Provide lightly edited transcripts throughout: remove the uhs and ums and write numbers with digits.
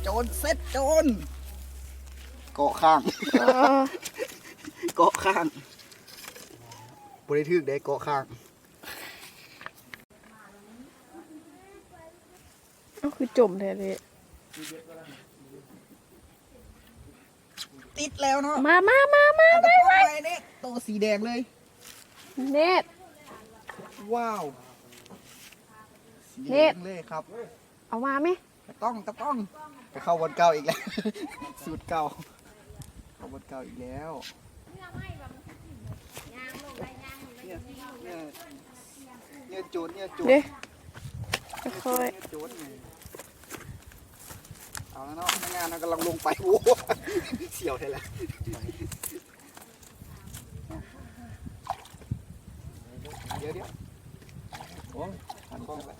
โจรเซ็ตโจรเกาะข้างเกาะข้างบริทึกได้เกาะข้างก็คือจมแท้เลยติดแล้วเนาะมาไปเนี่ยตัวสีแดงเลยเน็ตว้าวสีแดงเลยครับเอามาไหมตะต้องไปเข้าวันเก่าอีกแล้วสูตรเก่าเข้าวันเก่าอีกแล้วเนี่ยโจรเด้ค่อยโจรเอาแล้วเนาะงานเรากำลังลงไปโอ้เสียวเลยแหละเดี๋ยวโอ้หันกล้องไป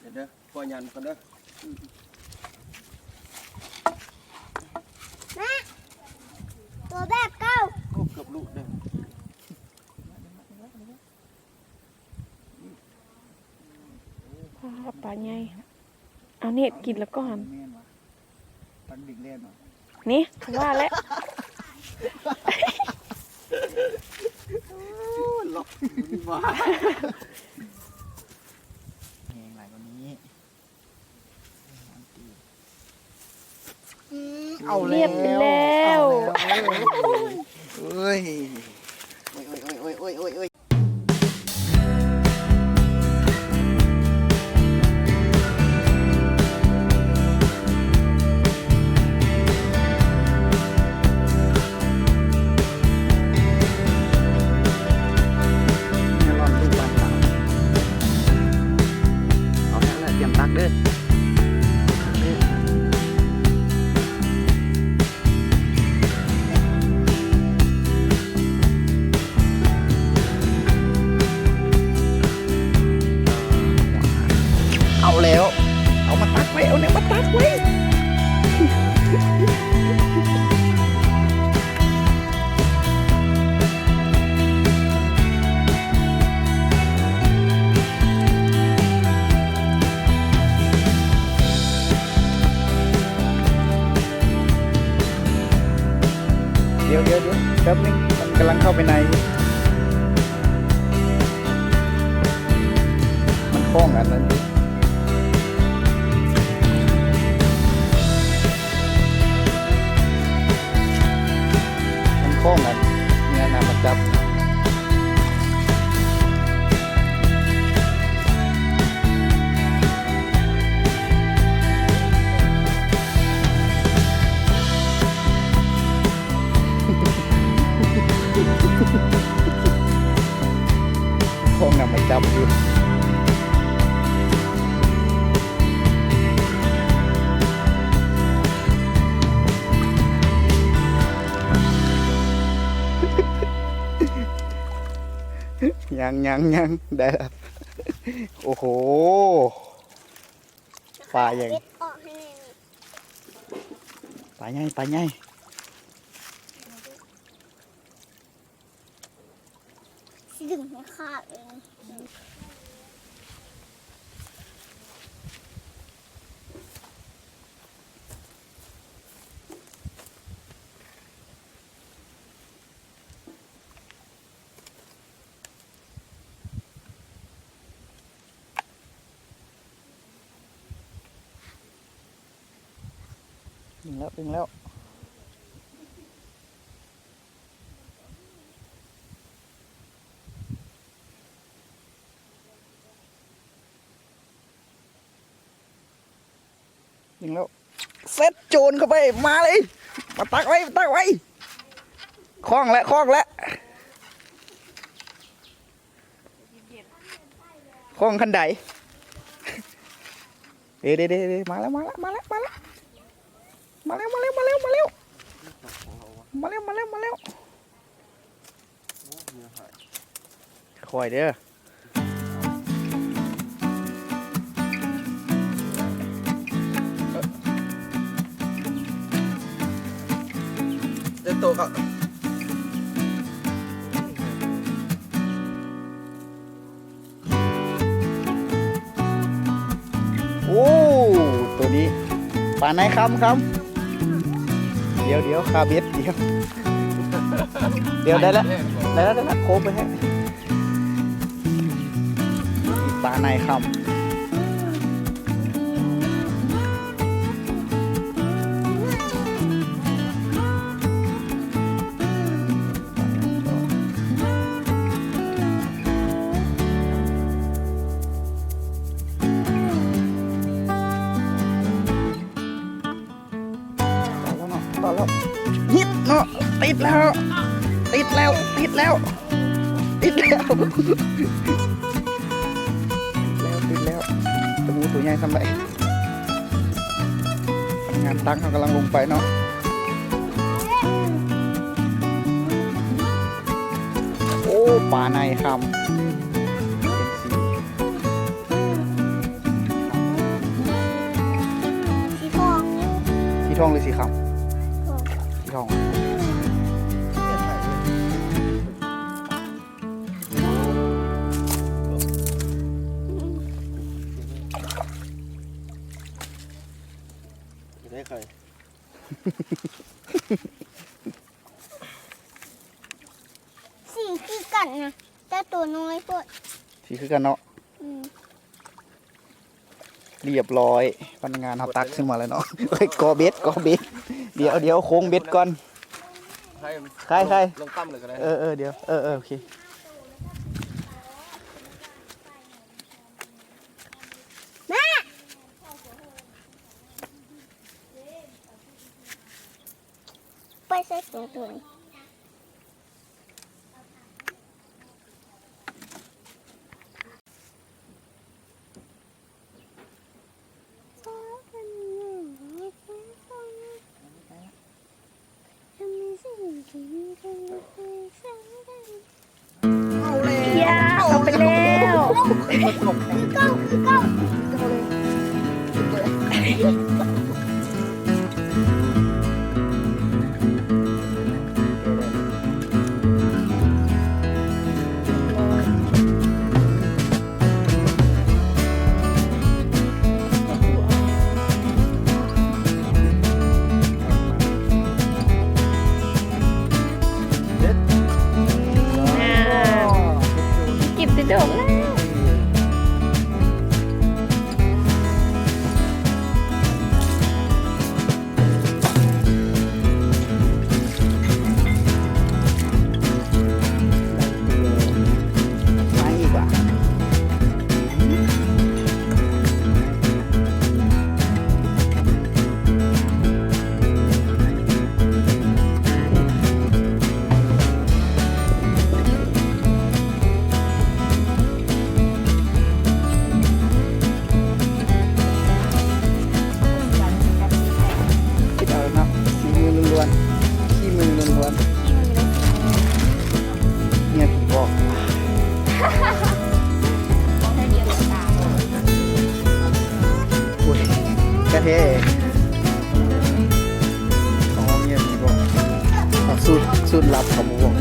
เดี๋ยวพ่อยันกันเด้อแม่ตัวแบบเก้าก็เกือบลูกเด้อปลาใหญ่เอาเน็ตกินแล้วก็หันตั้งดิ่งเล่นหรอนี่ว่าแล้วหลอกมาแหงหลายกว่านี้เอาแล้วเฮ้ยโอ้ยตักเด้อเอาแล้วเอามาตักไว้เอาเนี่ยมาตักไว้เดี๋ยวแป๊บนึงมันกำลังเข้าไปในมันคล้องกันนั่นมันคล้องกันเนี่ยนะมันจับคงนำมาจับอยู่ยังได้แล้วโอ้โหปลาอย่างปลาใหญ่ดึงให้ขาดเองดึงแล้วเซ็ตโจรเข้าไปมาเลยมาตักไว้คล้องแล้วคล้องคันใดเดี๋ยวมาแล้วคอยเด้อโตก็ โอ้ตัวนี้ปลาไหนคำเดี๋ยวคาเบ็ดเดี๋ยวได้แล้วโค้งไปให้ปลาไหนคำต่อแล้วยิบเนาะติดแล้วตะมูตัวใหญ่ทำไรงานตั้งเขากำลังลงไปเนาะโอ้ปลาในคำ สีทอง สีทองหรือสีขาวสีทอง จะได้ใคร สีคือกันนะแต่ตัวน้อยพวด สีคือกันเนาะ อืม เรียบร้อยพนักงานเขาตักขึ้นมาแล้วเนาะเฮ้ยกอเบ็ดเดี๋ยวโค้งเบ็ดก่อน ใคร ลงตั้มเลยก็ได้ เดี๋ยวโอเค ไปใส่ตัวนี้ ยาเอาไปแล้ว กิบติดดอกแล้วมาอีกว่ะคิดเอาเนาะสีมือล้วนๆขี้มือล้วนๆเนี่ยผีบอกอุ้ยกระเทอ๋อเนี่ยผีบอกเอาสูตรลับของหมูบอก